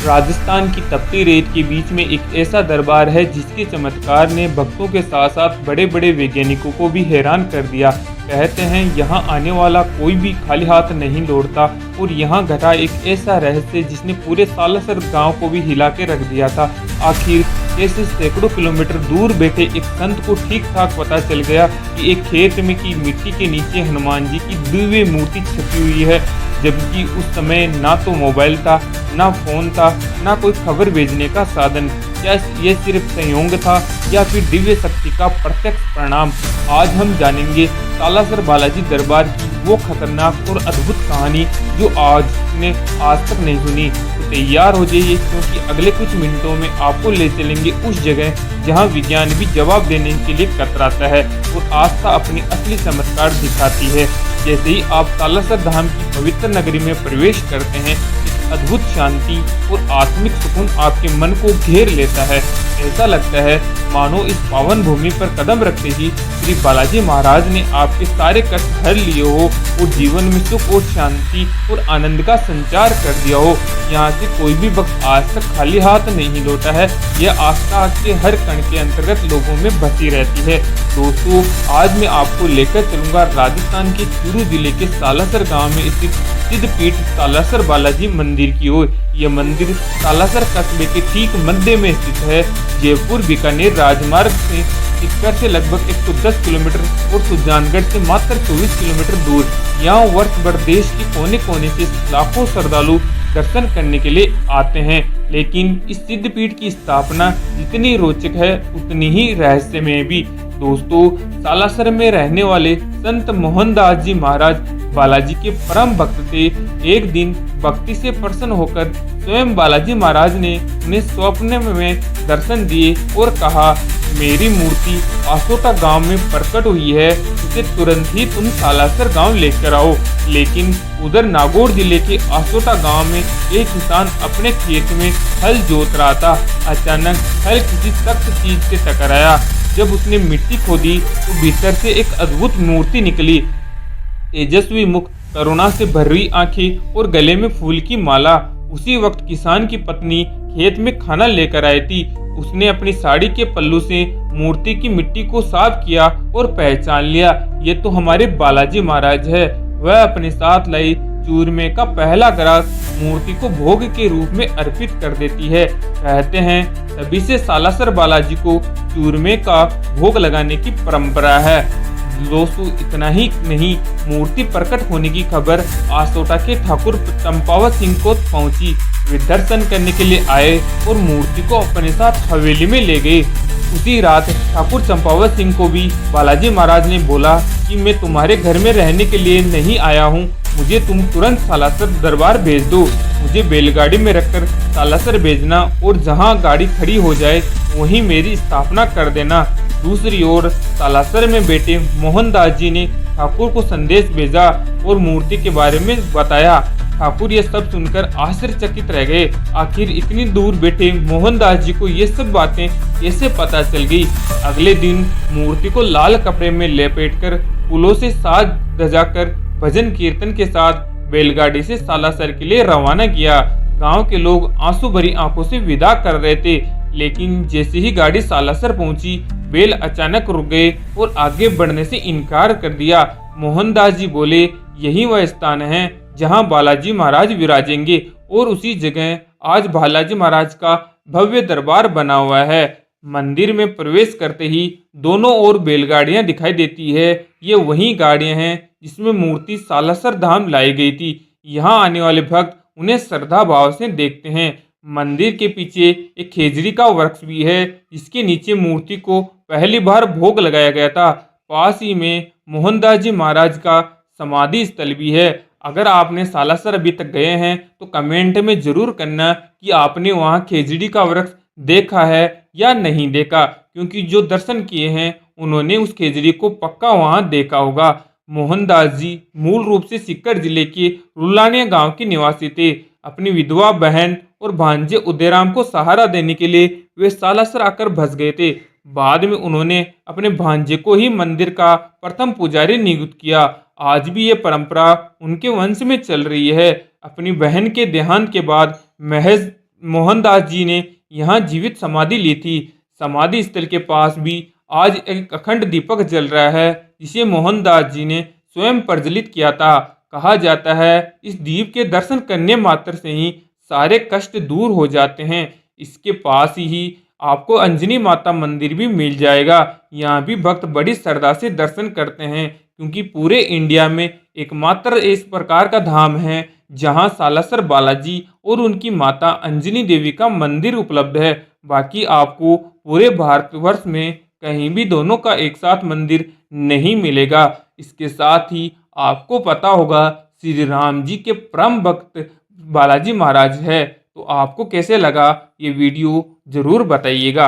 राजस्थान की तपती रेत के बीच में एक ऐसा दरबार है जिसके चमत्कार ने भक्तों के साथ साथ बड़े बड़े वैज्ञानिकों को भी हैरान कर दिया। कहते हैं यहाँ आने वाला कोई भी खाली हाथ नहीं लौटता और यहाँ घटा एक ऐसा रहस्य जिसने पूरे सालासर गांव को भी हिला के रख दिया था। आखिर कैसे सैकड़ों किलोमीटर दूर बैठे एक संत को ठीक ठाक पता चल गया कि एक खेत में की मिट्टी के नीचे हनुमान जी की दिव्य मूर्ति छपी हुई है, जबकि उस समय ना तो मोबाइल था, ना फोन था, ना कोई खबर भेजने का साधन। क्या ये सिर्फ संयोग था या फिर दिव्य शक्ति का प्रत्यक्ष परिणाम? आज हम जानेंगे सालासर बालाजी दरबार की वो खतरनाक और अद्भुत कहानी जो आज तक नहीं सुनी। तो तैयार हो जाइए, क्योंकि अगले कुछ मिनटों में आपको ले चलेंगे उस जगह जहां विज्ञान भी जवाब देने के लिए कतराता है और आस्था अपनी असली चमत्कार दिखाती है। जैसे ही आप सालासर धाम की पवित्र नगरी में प्रवेश करते हैं, अद्भुत शांति और आत्मिक सुकून आपके मन को घेर लेता है। ऐसा लगता है मानो इस पावन भूमि पर कदम रखते ही श्री बालाजी महाराज ने आपके सारे कष्ट हर लिए हो और जीवन में सुख और शांति और आनंद का संचार कर दिया हो। यहाँ से कोई भी भक्त आज तक खाली हाथ नहीं लौटा है। यह आस्था के हर कण के अंतर्गत लोगों में बसी रहती है। दोस्तों, आज मैं आपको लेकर चलूंगा राजस्थान के चूरू जिले के सालासर गाँव में स्थित सिद्धपीठ सालासर बालाजी मंदिर की ओर। यह मंदिर सालासर कस्बे के ठीक मध्य में स्थित है। जयपुर बीकानेर राजमार्ग से सीकर से लगभग 110 किलोमीटर और सुजानगढ़ से मात्र 24 किलोमीटर दूर। यहाँ वर्ष भर देश के कोने कोने से लाखों श्रद्धालु दर्शन करने के लिए आते हैं। लेकिन इस सिद्धपीठ की स्थापना जितनी रोचक है उतनी ही रहस्यमय भी। दोस्तों, सालासर में रहने वाले संत मोहनदास जी महाराज बालाजी के परम भक्त थे। एक दिन भक्ति से प्रसन्न होकर स्वयं बालाजी महाराज ने उन्हें स्वप्न में दर्शन दिए और कहा, मेरी मूर्ति आसोटा गांव में प्रकट हुई है, इसे तुरंत ही तुम सालासर गांव लेकर आओ। लेकिन उधर नागौर जिले के आसोटा गांव में एक किसान अपने खेत में हल जोत रहा था। अचानक हल किसी सख्त चीज से टकराया। जब उसने मिट्टी खोदी तो भीतर से एक अद्भुत मूर्ति निकली। तेजस्वी मुख, करुणा से भरी हुई आंखें और गले में फूल की माला। उसी वक्त किसान की पत्नी खेत में खाना लेकर आई थी। उसने अपनी साड़ी के पल्लू से मूर्ति की मिट्टी को साफ किया और पहचान लिया, ये तो हमारे बालाजी महाराज है। वह अपने साथ लाई चूरमे का पहला ग्रास मूर्ति को भोग के रूप में अर्पित कर देती है। कहते हैं तभी से सालासर बालाजी को चूरमे का भोग लगाने की परंपरा है। दोस्तों, इतना ही नहीं, मूर्ति प्रकट होने की खबर आसोटा के ठाकुर चंपावत सिंह को पहुंची। वे दर्शन करने के लिए आए और मूर्ति को अपने साथ हवेली में ले गए। उसी रात ठाकुर चंपावत सिंह को भी बालाजी महाराज ने बोला कि मैं तुम्हारे घर में रहने के लिए नहीं आया हूँ, मुझे तुम तुरंत सालासर दरबार भेज दो। मुझे बैलगाड़ी में रखकर सालासर भेजना और जहाँ गाड़ी खड़ी हो जाए वहीं मेरी स्थापना कर देना। दूसरी ओर सालासर में बैठे मोहनदास जी ने ठाकुर को संदेश भेजा और मूर्ति के बारे में बताया। ठाकुर ये सब सुनकर आश्चर्यचकित रह गए। आखिर इतनी दूर बैठे मोहनदास जी को ये सब बातें कैसे पता चल गई? अगले दिन मूर्ति को लाल कपड़े में लपेटकर फूलों से साज सजाकर भजन कीर्तन के साथ बैलगाड़ी से सालासर के लिए रवाना किया। गांव के लोग आंसू भरी आंखों से विदा कर रहे थे, लेकिन जैसे ही गाड़ी सालासर पहुंची, बैल अचानक रुक गए और आगे बढ़ने से इनकार कर दिया। मोहनदास जी बोले, यही वह स्थान है जहां बालाजी महाराज विराजेंगे और उसी जगह आज बालाजी महाराज का भव्य दरबार बना हुआ है। मंदिर में प्रवेश करते ही दोनों ओर बैलगाड़ियां दिखाई देती है। ये वही गाड़ियां हैं जिसमें मूर्ति सालासर धाम लाई गई थी। यहाँ आने वाले भक्त उन्हें श्रद्धा भाव से देखते हैं। मंदिर के पीछे एक खेजड़ी का वृक्ष भी है, जिसके नीचे मूर्ति को पहली बार भोग लगाया गया था। पास ही में मोहनदास जी महाराज का समाधि स्थल भी है। अगर आपने सालासर अभी तक गए हैं तो कमेंट में जरूर करना कि आपने वहां खेजड़ी का वृक्ष देखा है या नहीं देखा, क्योंकि जो दर्शन किए हैं उन्होंने उस खेजड़ी को पक्का वहां देखा होगा। मोहनदास जी मूल रूप से सीकर जिले के रुलानिया गांव के निवासी थे। अपनी विधवा बहन और भांजे उदयराम को सहारा देने के लिए वे सालासर आकर बस गए थे। बाद में उन्होंने अपने भांजे को ही मंदिर का प्रथम पुजारी नियुक्त किया। आज भी ये परंपरा उनके वंश में चल रही है। अपनी बहन के देहांत के बाद महज मोहनदास जी ने यहाँ जीवित समाधि ली थी। समाधि स्थल के पास भी आज एक अखंड दीपक जल रहा है, जिसे मोहनदास जी ने स्वयं प्रज्वलित किया था। कहा जाता है इस दीप के दर्शन करने मात्र से ही सारे कष्ट दूर हो जाते हैं। इसके पास ही आपको अंजनी माता मंदिर भी मिल जाएगा। यहाँ भी भक्त बड़ी श्रद्धा से दर्शन करते हैं, क्योंकि पूरे इंडिया में एकमात्र इस प्रकार का धाम है जहाँ सालासर बालाजी और उनकी माता अंजनी देवी का मंदिर उपलब्ध है। बाकी आपको पूरे भारतवर्ष में कहीं भी दोनों का एक साथ मंदिर नहीं मिलेगा। इसके साथ ही आपको पता होगा श्री राम जी के परम भक्त बालाजी महाराज है। तो आपको कैसे लगा ये वीडियो, जरूर बताइएगा।